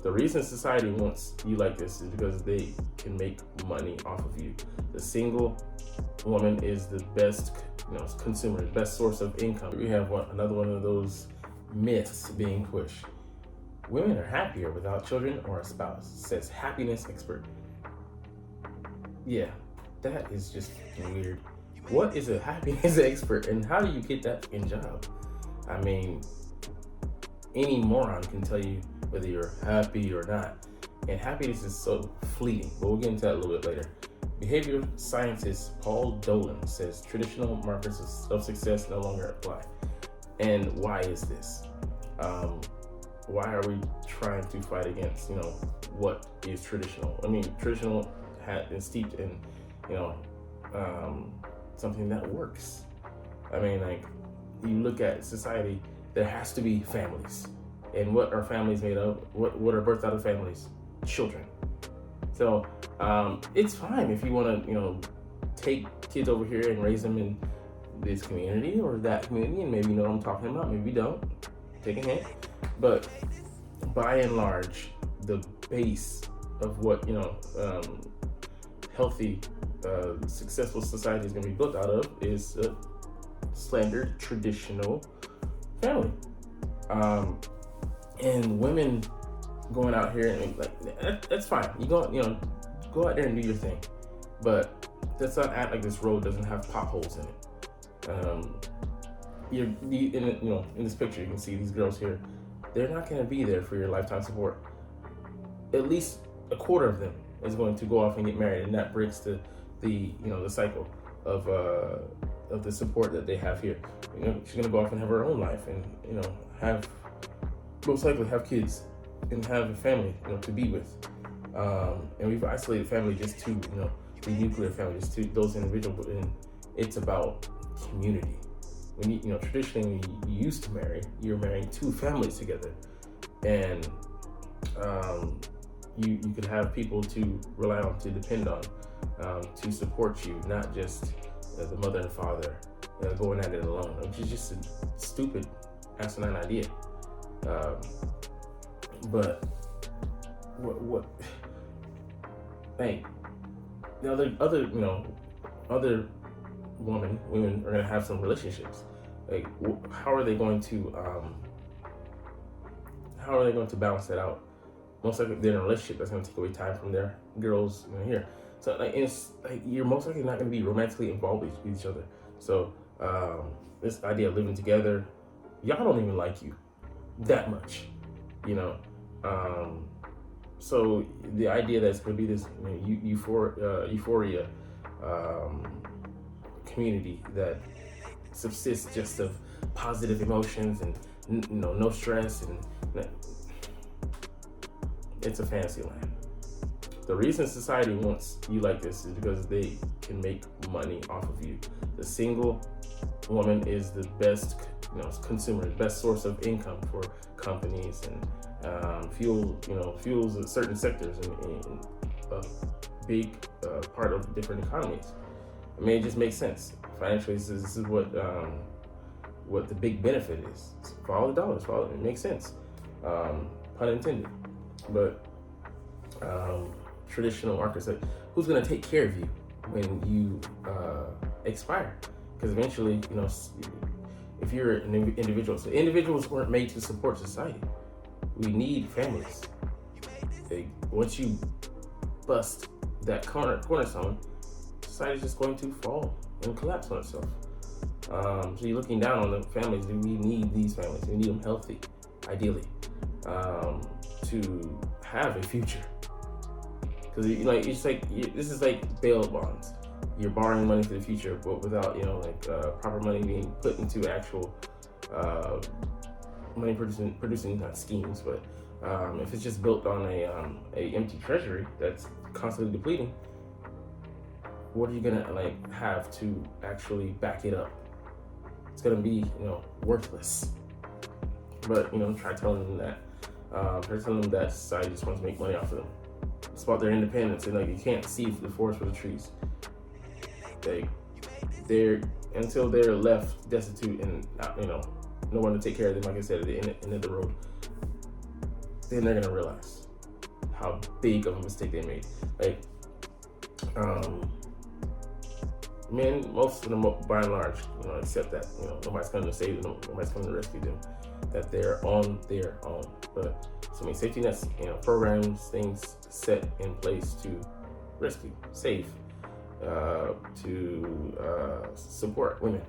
The reason society wants you like this is because they can make money off of you. The single woman is the best, consumer, the best source of income. We have another one of those myths being pushed. Women are happier without children or a spouse, says happiness expert. Yeah, that is just weird. What is a happiness expert and how do you get that fucking job? I mean, any moron can tell you whether you're happy or not. And happiness is so fleeting, but we'll get into that a little bit later. Behavioral scientist Paul Dolan says traditional markers of success no longer apply. And why is this? Why are we trying to fight against, what is traditional? I mean, traditional had been steeped in, something that works. I mean, like, you look at society, there has to be families. And what are families made of? What are birthed out of families? Children. So it's fine if you want to, take kids over here and raise them in this community or that community, and maybe you know what I'm talking about, maybe you don't. Take a hint. But by and large, the base of what healthy, successful society is going to be built out of is a standard traditional family. And women going out here and that's fine. You go out there and do your thing, but let's not act like this road doesn't have potholes in it. In this picture, you can see these girls here. They're not going to be there for your lifetime support. At least a quarter of them is going to go off and get married, and that breaks the cycle of the support that they have here. She's going to go off and have her own life, and most likely have kids and have a family to be with. And we've isolated family just to the nuclear family, just to those individuals, and it's about community. When you traditionally when you used to marry, you're marrying two families together, and you could have people to rely on, to depend on, to support you, not just the mother and father going at it alone, which is just a stupid, asinine idea. But what? Hey, the other women are gonna have some relationships. Like, how are they going to balance that out? Most likely they're in a relationship that's gonna take away time from their girls here. So it's like you're most likely not gonna be romantically involved with each other. So this idea of living together, y'all don't even like you that much, So the idea that it's going to be this euphoria community that subsists just of positive emotions and no stress, and it's a fantasy land. The reason society wants you like this is because they can make money off of you. The single woman is the best consumer, the best source of income for companies, and fuels certain sectors and a big part of different economies. I mean, it just makes sense financially. This is what the big benefit is. Follow the dollars. It makes sense, pun intended. But traditional markets, like, who's going to take care of you when you expire? Because eventually, if you're an individual, so individuals weren't made to support society. We need families. Once you bust that cornerstone, society's just going to fall and collapse on itself. So you're looking down on the families. We need these families. We need them healthy, ideally, to have a future. Because this is like bail bonds. You're borrowing money for the future, but without proper money being put into actual money producing not schemes. But if it's just built on a empty treasury that's constantly depleting, what are you gonna have to actually back it up? It's gonna be worthless. But try telling them that. Try telling them that society just wants to make money off of them. It's about their independence, and you can't see the forest for the trees. Until they're left destitute and no one to take care of them, like I said, at the end of the road, then they're gonna realize. how big of a mistake they made. Like, men, most of them, by and large, accept that, nobody's coming to save them, nobody's coming to rescue them, that they're on their own. But so many safety nets, programs, things set in place to rescue, save, to support women.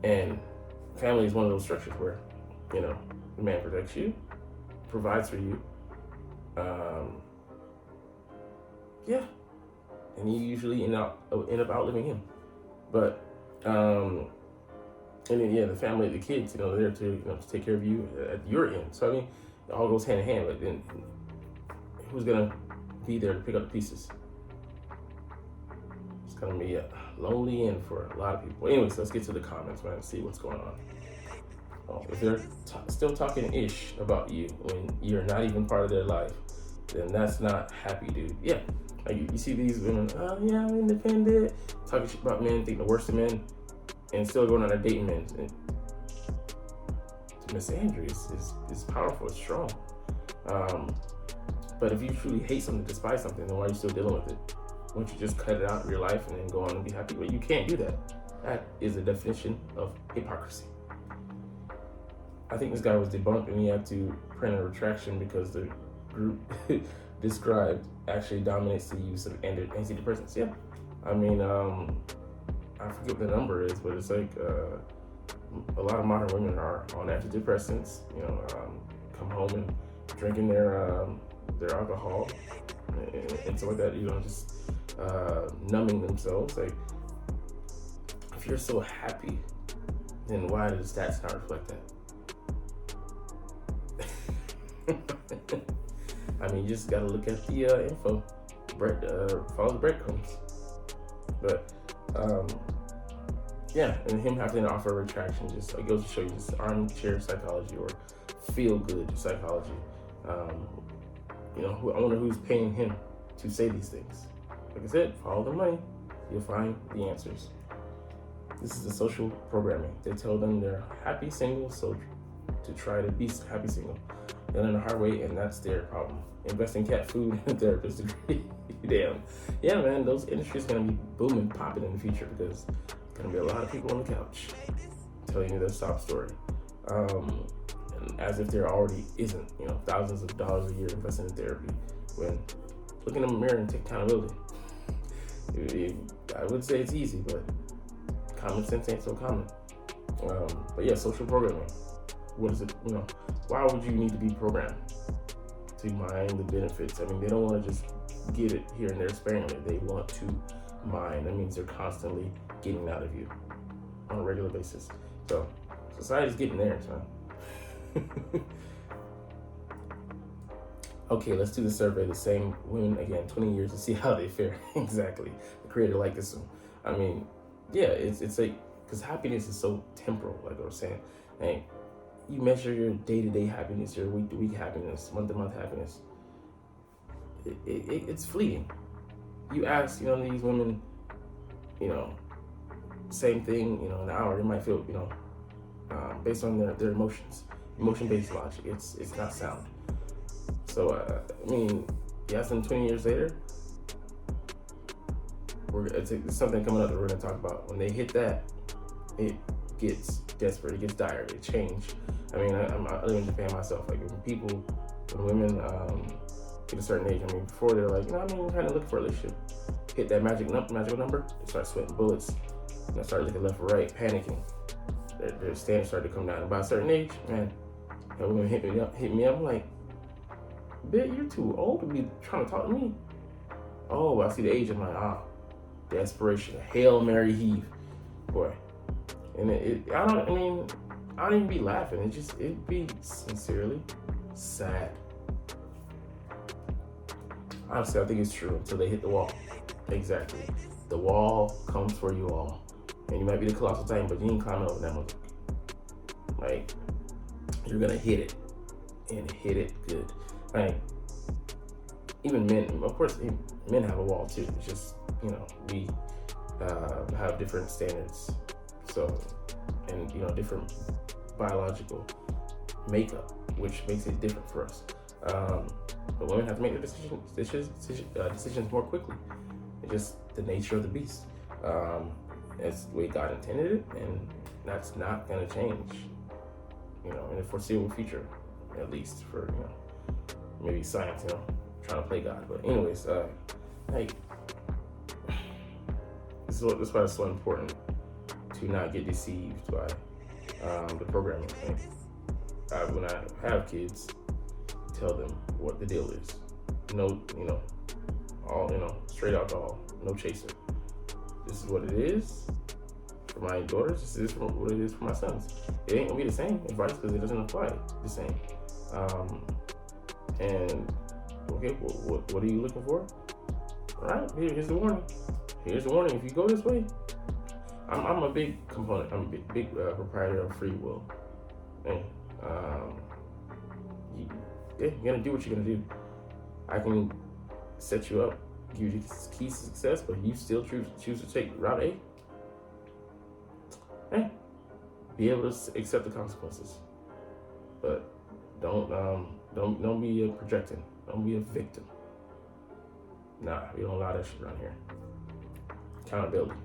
And family is one of those structures where, the man protects you, provides for you, and you usually end up outliving him. But and then the family, the kids, they're there to take care of you at your end. So I mean, it all goes hand in hand. But then, who's gonna be there to pick up the pieces? It's gonna be a lonely end for a lot of people. Anyways, let's get to the comments, man, and see what's going on. If they're still talking ish about you when you're not even part of their life, then that's not happy, dude. Yeah. Like you see these women, I'm independent, talking shit about men, think the worst of men, and still going on a dating men. And misandry is powerful, it's strong. But if you truly hate something, despise something, then why are you still dealing with it? Why don't you just cut it out of your life and then go on and be happy? But you can't do that. That is the definition of hypocrisy. I think this guy was debunked and he had to print a retraction because the group described actually dominates the use of antidepressants. Yeah, I mean, I forget what the number is, but it's like a lot of modern women are on antidepressants. Come home and drinking their alcohol and stuff like that. Just numbing themselves. Like, if you're so happy, then why do the stats not reflect that? I mean, you just gotta look at the info, follow the breadcrumbs. But and him having to offer a retraction just goes to show you just armchair psychology or feel good psychology. I wonder who's paying him to say these things. Like I said, follow the money, you'll find the answers. This is the social programming. They tell them they're happy single, so to try to be happy single. They learn the hard way, and that's their problem. Invest in cat food and therapist degree. Damn. Yeah, man, those industries are going to be booming, popping in the future because there's going to be a lot of people on the couch telling you their sob story. And as if there already isn't, thousands of dollars a year invested in therapy. When look in the mirror and take accountability. I would say it's easy, but common sense ain't so common. But yeah, social programming. What is it? Why would you need to be programmed to mine the benefits? I mean, they don't want to just get it here and there sparingly. They want to mine. That means they're constantly getting out of you on a regular basis. So society's getting there, son. Okay, let's do the survey. The same women again, 20 years to see how they fare. Exactly. The creator like this one. I mean, yeah, it's like, because happiness is so temporal, like I was saying. Like, you measure your day-to-day happiness, your week-to-week happiness, month-to-month happiness. It's fleeting. You ask, these women, same thing, in an hour, they might feel, based on their emotions, emotion-based logic. It's not sound. So, you ask them 20 years later, it's something coming up that we're going to talk about. When they hit that, it gets desperate, it gets dire, it change. I live in Japan myself. Like when women get a certain age, before they're like, kind of looking for a relationship, hit that magical number, they start sweating bullets, and they start looking left or right, panicking. Their standards start to come down. And by a certain age, man, that woman hit me up, I'm like, bitch, you're too old to be trying to talk to me. Oh, I see the age, I'm like, desperation, Hail Mary heave, boy. And I don't even be laughing. It'd be sincerely sad. Honestly, I think it's true until they hit the wall. Exactly. The wall comes for you all. And you might be the colossal titan, but you ain't climbing over that much. Like, you're gonna hit it. And hit it good. Like, even men, of course, men have a wall too. It's just, we have different standards. So, and different biological makeup, which makes it different for us. But women have to make their decisions more quickly. It's just the nature of the beast. It's the way God intended it, and that's not going to change, in the foreseeable future, at least for, maybe science, trying to play God. But anyways, this is why it's so important to not get deceived by the programming. When I have kids, tell them what the deal is. No, straight alcohol, no chaser. This is what it is for my daughters. This is what it is for my sons. It ain't gonna be the same advice because it doesn't apply the same. And okay, what are you looking for? All right, here's the warning. Here's the warning. If you go this way, I'm a big component. I'm a big proprietor of free will. And you're gonna do what you're gonna do. I can set you up, give you the keys to success, but you still choose to take Route A. Hey, be able to accept the consequences, but don't be projecting. Don't be a victim. Nah, we don't allow that shit around here. Accountability.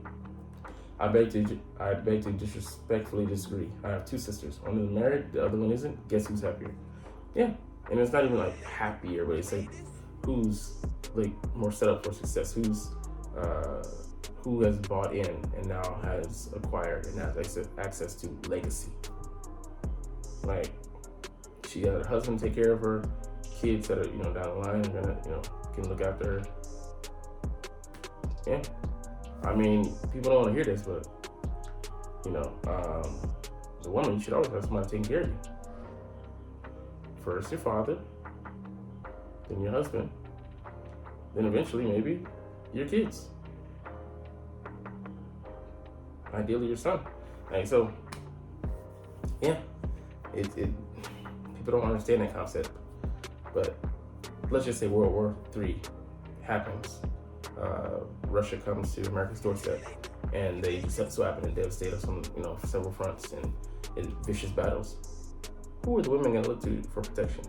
I beg to disrespectfully disagree. I have two sisters. One is married, the other one isn't. Guess who's happier? Yeah, and it's not even like happier, but it's like who's like more set up for success. Who has bought in and now has acquired and has access to legacy. Like she had her husband take care of her kids that are down the line, can look after her. Yeah. I mean, people don't want to hear this, but as a woman, you should always have somebody taking care of you. First your father, then your husband, then eventually maybe your kids. Ideally your son. So yeah, it people don't understand that concept. But let's just say World War III happens. Russia comes to America's doorstep, and they just so happen to devastate us on several fronts and in vicious battles. Who are the women going to look to for protection?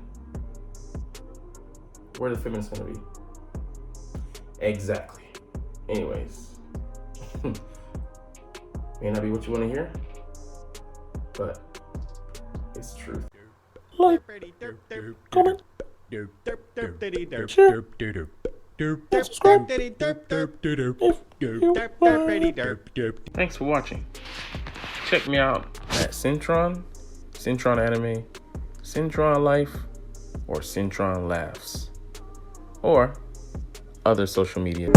Where are the feminists going to be? Exactly. Anyways, may not be what you want to hear, but it's the truth. Like, comment, share, and subscribe if you like. Thanks for watching. Check me out at Cintron Anime, Cintron Life, or Cintron Laughs, or other social media.